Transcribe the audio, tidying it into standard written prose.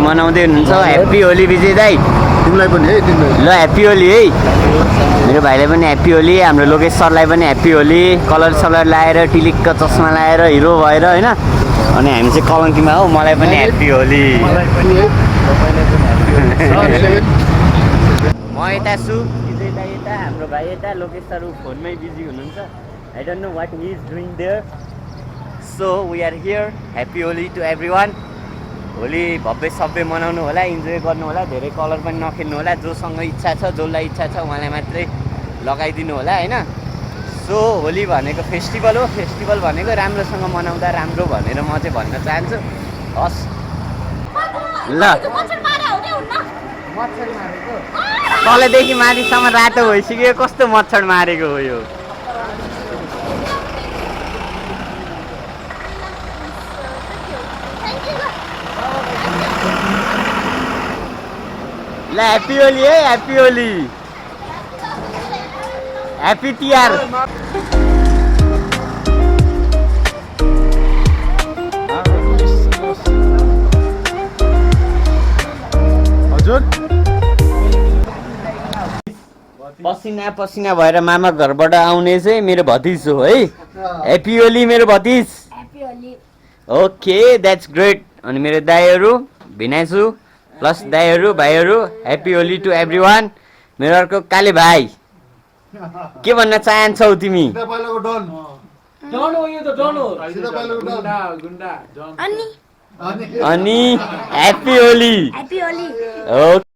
मनाउँदै हुनुहुन्छ ह्याप्पी होली विजय दाई तिमीलाई पनि है तिमीलाई ल ह्याप्पी होली है मेरो भाइलाई पनि ह्याप्पी होली हाम्रो लोकेश सरलाई पनि ह्याप्पी होली कलर सलर लाएर टिलिक्क चस्मा लाएर हिरो भएर होइन अनि हामी चाहिँ कलङ्कीमा हो मलाई पनि ह्याप्पी होली म यता छु विजय दाई यता हाम्रो भाइ यता लोकेश सर फोनमै बिजी हुनुहुन्छ I don't know what he is doing there so we are here happy Holi to everyone Holi भव्य सभ्य मनाउनु होला इन्जोय गर्नु होला धेरै कलर पनि नखेल्नु होला जोसँग इच्छा छ जसलाई इच्छा छ उहाँलाई मात्रै लगाइदिनु होला होइन सो होली भनेको फेस्टिभल हो फेस्टिभल भनेको राम्रोसँग मनाउँदा राम्रो भनेर म चाहिँ भन्न चाहन्छु हस् ल मच्छर मारेको तलदेखि माथिसम्म रातो भइसक्यो कस्तो मच्छर मारेको हो यो ल ह्याप्पी होली है ह्याप्पी होली ह्याप्पी तिहार हजुर पसिना पसिना भएर मामा घरबाट आउने चाहिँ मेरो भतिज हो है ह्याप्पी होली मेरो भतिज ओके द्याट्स ग्रेट अनि मेरो दाइहरू भिनाजु प्लस दाइहरू भाइहरू happy Holi to everyone मेरो अर्को काले भाइ के भन्न चाहन्छौ तिमी अनि ह्याप्पी होली ओके